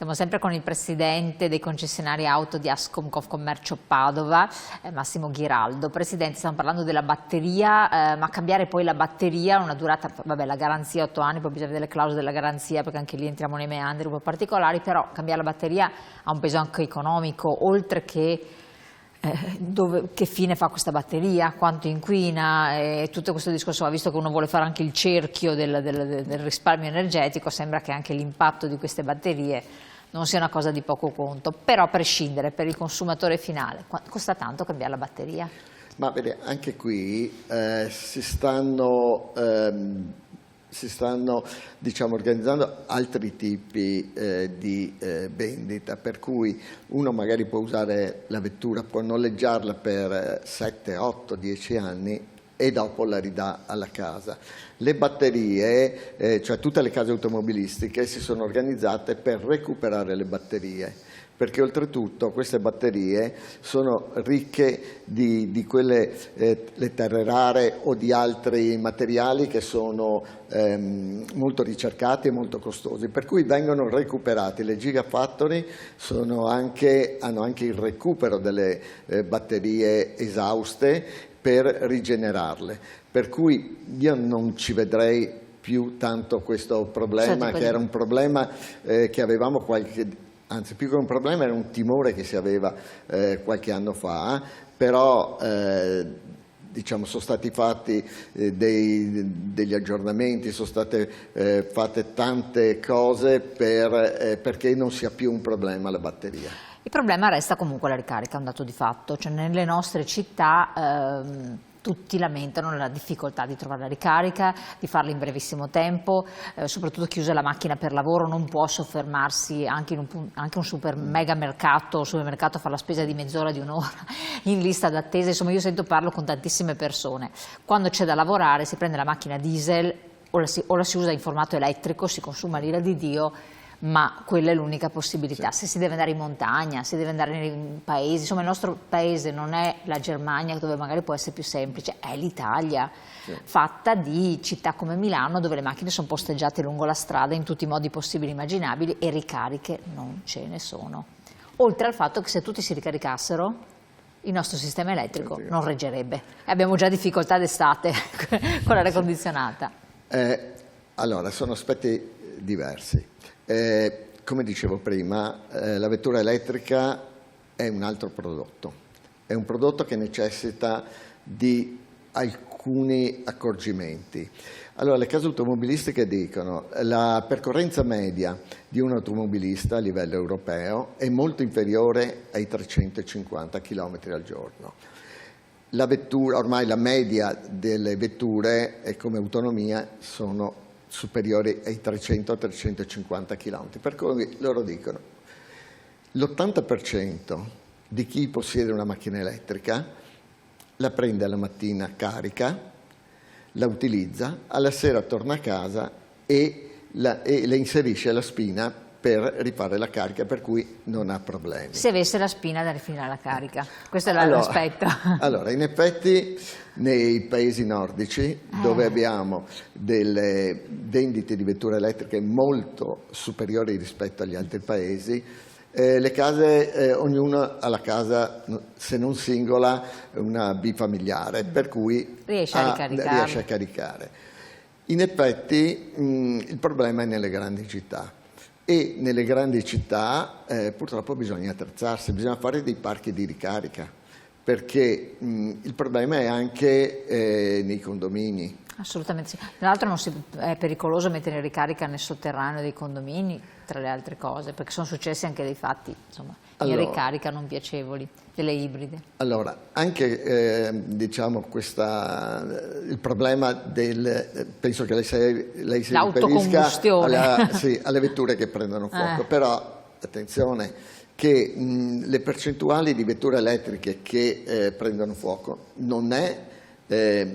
Siamo sempre con il presidente dei concessionari auto di Ascom Confcommercio Padova, Massimo Ghiraldo. Presidente, stiamo parlando della batteria, ma cambiare poi la batteria ha una durata, vabbè, la garanzia 8 anni, poi bisogna vedere le clausole della garanzia perché anche lì entriamo nei meandri un po' particolari, però cambiare la batteria ha un peso anche economico, oltre che che fine fa questa batteria, quanto inquina e tutto questo discorso, visto che uno vuole fare anche il cerchio del risparmio energetico, sembra che anche l'impatto di queste batterie non sia una cosa di poco conto, però a prescindere, per il consumatore finale, costa tanto cambiare la batteria? Ma vede, anche qui si stanno diciamo, organizzando altri tipi di vendita, per cui uno magari può usare la vettura, può noleggiarla per 7, 8, 10 anni e dopo la ridà alla casa. Le batterie, cioè tutte le case automobilistiche si sono organizzate per recuperare le batterie, perché oltretutto queste batterie sono ricche di quelle le terre rare o di altri materiali che sono molto ricercati e molto costosi, per cui vengono recuperati. Le Gigafactory hanno anche il recupero delle batterie esauste per rigenerarle, per cui io non ci vedrei più tanto questo problema, che era un problema che avevamo anzi più che un problema era un timore che si aveva qualche anno fa, però diciamo, sono stati fatti degli aggiornamenti, sono state fatte tante cose perché non sia più un problema la batteria. Il problema resta comunque la ricarica, è un dato di fatto, cioè nelle nostre città tutti lamentano la difficoltà di trovare la ricarica, di farla in brevissimo tempo, soprattutto chi usa la macchina per lavoro non può soffermarsi anche in un super mega mercato o supermercato a fare la spesa di mezz'ora, di un'ora in lista d'attesa. Insomma, io parlo con tantissime persone, quando c'è da lavorare si prende la macchina diesel o la si usa in formato elettrico, si consuma l'ira di Dio, ma quella è l'unica possibilità. Sì. Se si deve andare in montagna, se deve andare nei paesi, insomma il nostro paese non è la Germania dove magari può essere più semplice, è l'Italia, sì, fatta di città come Milano dove le macchine sono posteggiate lungo la strada in tutti i modi possibili e immaginabili e ricariche non ce ne sono. Oltre al fatto che se tutti si ricaricassero il nostro sistema elettrico non reggerebbe. Abbiamo già difficoltà d'estate con l'aria condizionata. Allora, sono aspetti diversi. Come dicevo prima, la vettura elettrica è un altro prodotto, è un prodotto che necessita di alcuni accorgimenti. Allora, le case automobilistiche dicono che la percorrenza media di un automobilista a livello europeo è molto inferiore ai 350 km al giorno. La vettura, ormai la media delle vetture come autonomia sono superiori ai 300-350 km, per cui loro dicono l'80% di chi possiede una macchina elettrica la prende alla mattina, carica, la utilizza, alla sera torna a casa e le inserisce alla spina per rifare la carica, per cui non ha problemi. Se avesse la spina da rifinare la carica, questo è l'aspetto. Allora, in effetti nei paesi nordici, dove abbiamo delle vendite di vetture elettriche molto superiori rispetto agli altri paesi, le case, ognuno ha la casa, se non singola, una bifamiliare, per cui riesce a caricare. In effetti il problema è nelle grandi città. E nelle grandi città purtroppo bisogna attrezzarsi, bisogna fare dei parchi di ricarica, perché il problema è anche nei condomini. Assolutamente sì. Tra l'altro è pericoloso mettere in ricarica nel sotterraneo dei condomini, tra le altre cose, perché sono successi anche dei fatti in ricarica non piacevoli, delle ibride. Allora, anche diciamo il problema penso che lei si riferisca alle vetture che prendono fuoco, però attenzione che le percentuali di vetture elettriche che prendono fuoco non è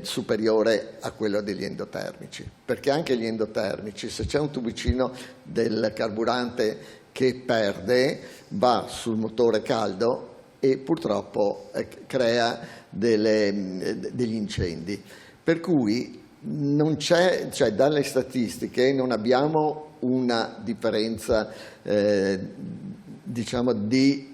superiore a quello degli endotermici, perché anche gli endotermici, se c'è un tubicino del carburante che perde, va sul motore caldo e purtroppo crea degli incendi. Per cui non c'è, cioè dalle statistiche non abbiamo una differenza diciamo di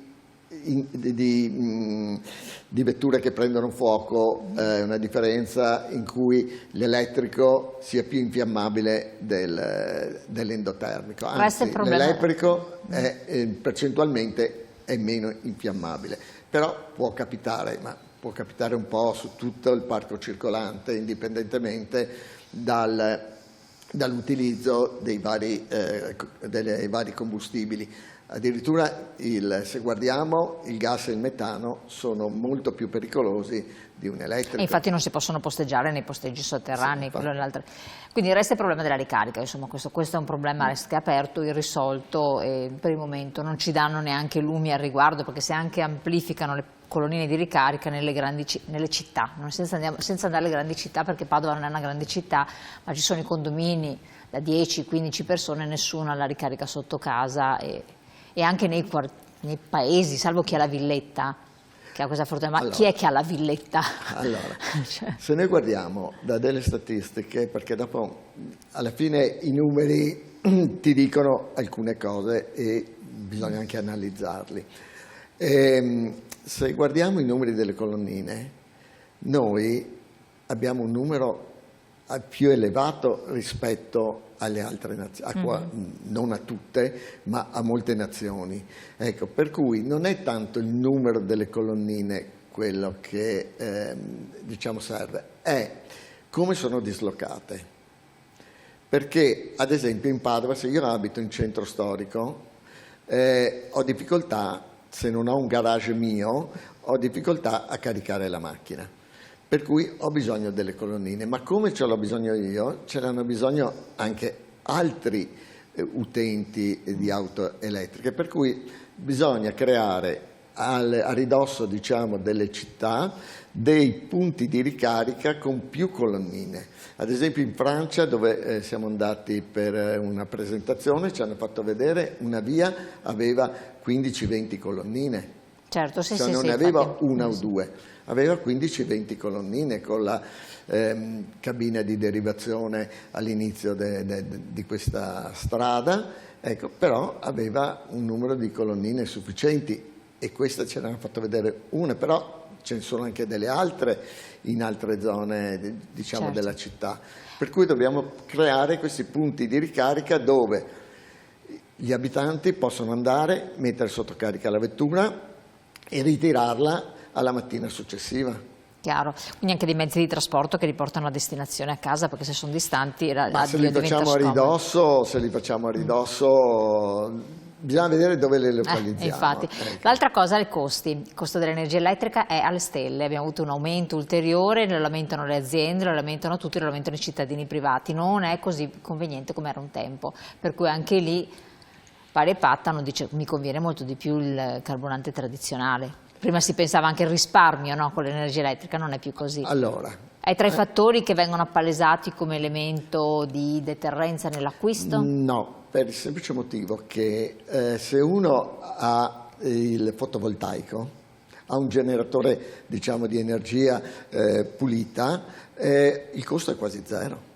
vetture che prendono fuoco, una differenza in cui l'elettrico sia più infiammabile dell'endotermico, anzi l'elettrico percentualmente è meno infiammabile, però può capitare, ma può capitare un po' su tutto il parco circolante, indipendentemente dall'utilizzo dei vari combustibili. Addirittura se guardiamo il gas e il metano sono molto più pericolosi di un elettrico. E infatti non si possono posteggiare nei posteggi sotterranei. Sì, quindi resta il problema della ricarica, insomma questo è un problema che è aperto, irrisolto, e per il momento non ci danno neanche lumi al riguardo, perché se anche amplificano le colonnine di ricarica nelle città, senza andare alle grandi città, perché Padova non è una grande città, ma ci sono i condomini da 10-15 persone, nessuno ha la ricarica sotto casa, e anche nei paesi, salvo chi ha la villetta, che ha questa fortuna, ma allora, chi è che ha la villetta? Allora, se noi guardiamo da delle statistiche, perché dopo alla fine i numeri ti dicono alcune cose e bisogna anche analizzarli. Se guardiamo i numeri delle colonnine, noi abbiamo un numero più elevato rispetto alle altre nazioni, non a tutte, ma a molte nazioni. Ecco, per cui non è tanto il numero delle colonnine quello che diciamo serve, è come sono dislocate. Perché, ad esempio, in Padova, se io abito in centro storico, ho difficoltà, se non ho un garage mio, ho difficoltà a caricare la macchina. Per cui ho bisogno delle colonnine, ma come ce l'ho bisogno io, ce l'hanno bisogno anche altri utenti di auto elettriche, per cui bisogna creare a ridosso, diciamo, delle città dei punti di ricarica con più colonnine. Ad esempio in Francia, dove siamo andati per una presentazione, ci hanno fatto vedere una via aveva 15-20 colonnine. Certo, sì, non ne aveva una o due, aveva 15-20 colonnine con la cabina di derivazione all'inizio di questa strada, ecco, però aveva un numero di colonnine sufficienti, e questa ce l'hanno fatto vedere una, però ce ne sono anche delle altre in altre zone, diciamo, certo, della città. Per cui dobbiamo creare questi punti di ricarica dove gli abitanti possono andare, mettere sotto carica la vettura e ritirarla alla mattina successiva. Chiaro, quindi anche dei mezzi di trasporto che riportano a destinazione a casa, perché se sono distanti ma se li facciamo a ridosso, bisogna vedere dove le localizziamo. Infatti. Ecco. L'altra cosa è i costi. Il costo dell'energia elettrica è alle stelle, abbiamo avuto un aumento ulteriore, lo lamentano le aziende, lo lamentano tutti, lo lamentano i cittadini privati, non è così conveniente come era un tempo, per cui anche lì pari e patta non dice mi conviene molto di più il carburante tradizionale. Prima si pensava anche al risparmio, no? Con l'energia elettrica non è più così. Allora, è tra i fattori che vengono appalesati come elemento di deterrenza nell'acquisto? No, per il semplice motivo che se uno ha il fotovoltaico, ha un generatore, diciamo, di energia pulita, il costo è quasi zero.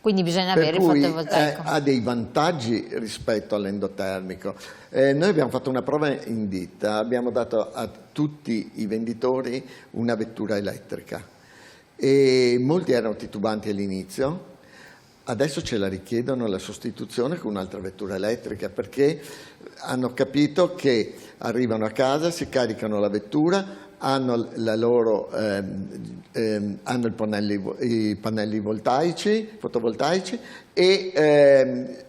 Quindi bisogna avere il fotovoltaico. Ha dei vantaggi rispetto all'endotermico. Noi abbiamo fatto una prova in ditta, abbiamo dato a tutti i venditori una vettura elettrica e molti erano titubanti all'inizio, adesso ce la richiedono la sostituzione con un'altra vettura elettrica, perché hanno capito che arrivano a casa, si caricano la vettura, hanno hanno i pannelli fotovoltaici e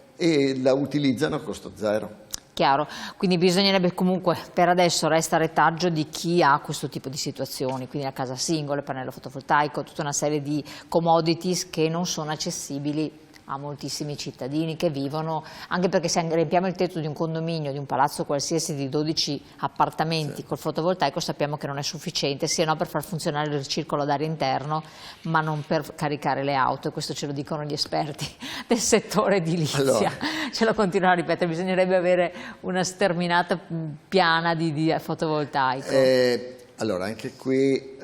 la utilizzano a costo zero. Chiaro, quindi bisognerebbe comunque per adesso resta a retaggio di chi ha questo tipo di situazioni, quindi la casa singola, il pannello fotovoltaico, tutta una serie di commodities che non sono accessibili a moltissimi cittadini che vivono, anche perché se riempiamo il tetto di un condominio, di un palazzo qualsiasi di 12 appartamenti, sì, col fotovoltaico sappiamo che non è sufficiente, sia no per far funzionare il circolo d'aria interno, ma non per caricare le auto, e questo ce lo dicono gli esperti del settore edilizia. Allora, ce lo continuano a ripetere, bisognerebbe avere una sterminata piana di fotovoltaico. Allora, anche qui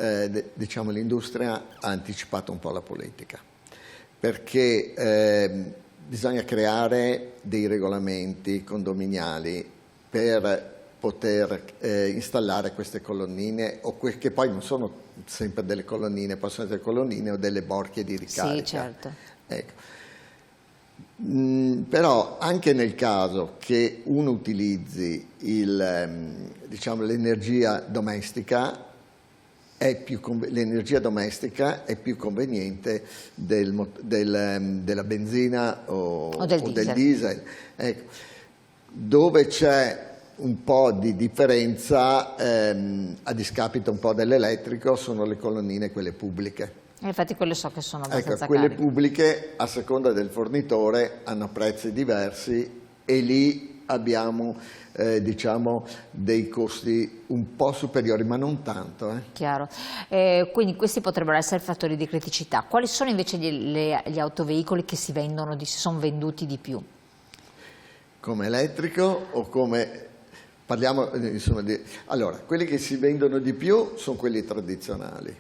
diciamo l'industria ha anticipato un po' la politica, perché bisogna creare dei regolamenti condominiali per poter installare queste colonnine, che poi non sono sempre delle colonnine, possono essere colonnine o delle borchie di ricarica. Sì, certo. Ecco. Però anche nel caso che uno utilizzi diciamo, l'energia domestica, l'energia domestica è più conveniente della benzina o del diesel. Ecco. Dove c'è un po' di differenza a discapito un po' dell'elettrico sono le colonnine, quelle pubbliche. Infatti quelle so che sono abbastanza quelle cariche. pubbliche, a seconda del fornitore, hanno prezzi diversi e lì abbiamo diciamo dei costi un po' superiori, ma non tanto. Chiaro. Quindi questi potrebbero essere fattori di criticità. Quali sono invece gli autoveicoli che si sono venduti di più? Come elettrico o come... Parliamo insomma di... Allora, quelli che si vendono di più sono quelli tradizionali.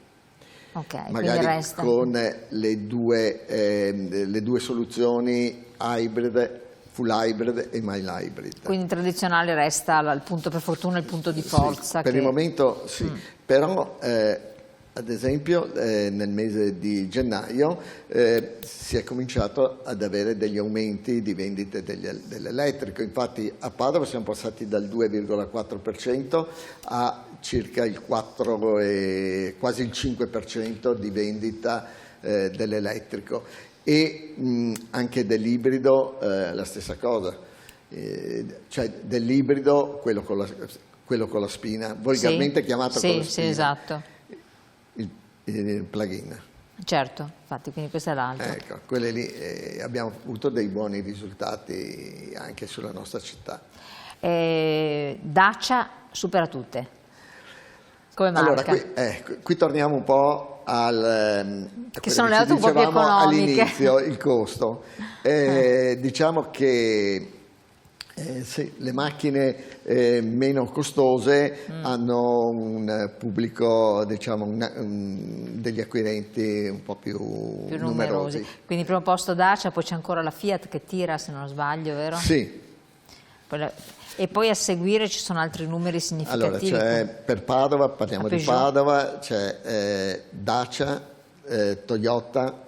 Okay, magari con le due soluzioni hybrid, full hybrid e mild hybrid. Quindi tradizionale resta il punto, per fortuna, il punto di forza. Sì, per il momento sì, però ad esempio nel mese di gennaio si è cominciato ad avere degli aumenti di vendite dell'elettrico. Infatti a Padova siamo passati dal 2,4% a circa il 4 e quasi il 5% di vendita dell'elettrico, e anche dell'ibrido la stessa cosa, cioè dell'ibrido quello con la spina, volgarmente chiamato con la spina. Sì, esatto. Il plug-in. Certo, infatti, quindi questo è l'altro. Ecco, quelle lì abbiamo avuto dei buoni risultati anche sulla nostra città. Dacia supera tutte. Come marca? Allora, qui torniamo un po' che sono le auto un po' più economiche. All'inizio, il costo. Diciamo che sì, le macchine meno costose hanno un pubblico, diciamo, degli acquirenti un po' più numerosi. Quindi primo posto Dacia, poi c'è ancora la Fiat che tira, se non sbaglio, vero? Sì. E poi a seguire ci sono altri numeri significativi. Allora, per Padova, parliamo di Padova, c'è Dacia, Toyota,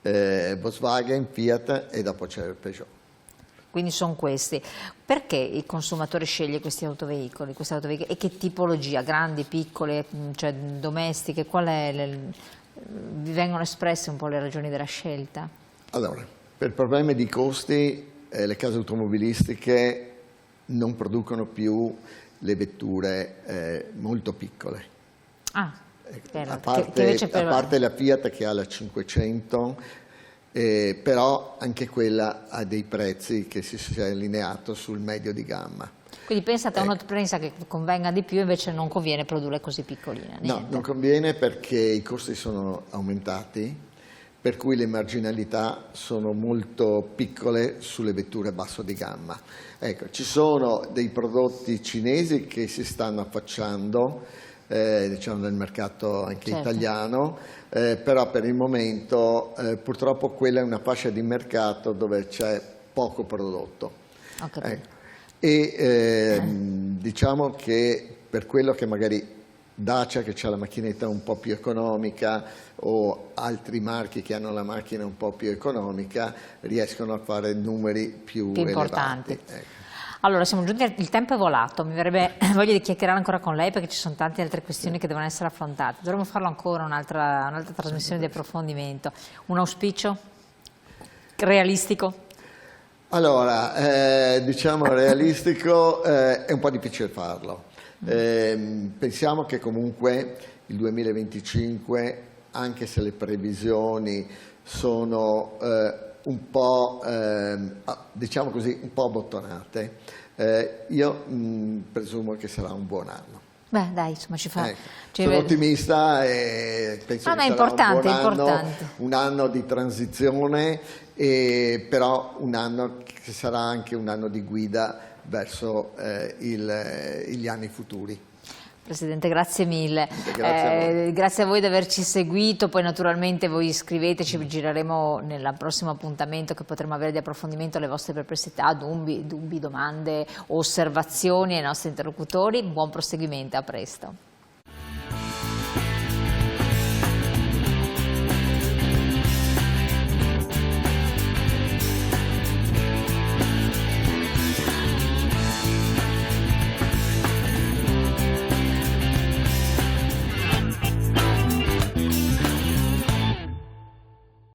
Volkswagen, Fiat e dopo c'è il Peugeot. Quindi sono questi. Perché il consumatore sceglie questi autoveicoli? E che tipologia? Grandi, piccole, cioè domestiche? Vi vengono espresse un po' le ragioni della scelta? Allora, per problemi di costi, le case automobilistiche non producono più le vetture molto piccole. A parte la Fiat che ha la 500, però anche quella ha dei prezzi che si è allineato sul medio di gamma. Quindi pensate, uno pensa che convenga di più, invece non conviene produrre così piccoline. No, non conviene perché i costi sono aumentati, per cui le marginalità sono molto piccole sulle vetture a basso di gamma. Ecco, ci sono dei prodotti cinesi che si stanno affacciando, diciamo, nel mercato anche italiano, però per il momento purtroppo quella è una fascia di mercato dove c'è poco prodotto. Diciamo che per quello che magari Dacia, che ha la macchinetta un po' più economica, o altri marchi che hanno la macchina un po' più economica, riescono a fare numeri più importanti. Elevati. Allora, siamo giunti, il tempo è volato, mi verrebbe voglia di chiacchierare ancora con lei perché ci sono tante altre questioni che devono essere affrontate. Dovremmo farlo ancora un'altra trasmissione di approfondimento. Un auspicio realistico? Allora, diciamo realistico, è un po' difficile farlo. Pensiamo che comunque il 2025, anche se le previsioni sono un po', diciamo così, un po' abbottonate, io presumo che sarà un buon anno. Beh, dai, insomma, sono ottimista e penso che sarà un anno di transizione, però un anno che sarà anche un anno di guida verso gli anni futuri. Presidente, grazie mille. Grazie a voi di averci seguito, poi naturalmente voi scriveteci, vi gireremo nel prossimo appuntamento che potremo avere di approfondimento le vostre perplessità, dubbi, domande, osservazioni ai nostri interlocutori. Buon proseguimento, a presto.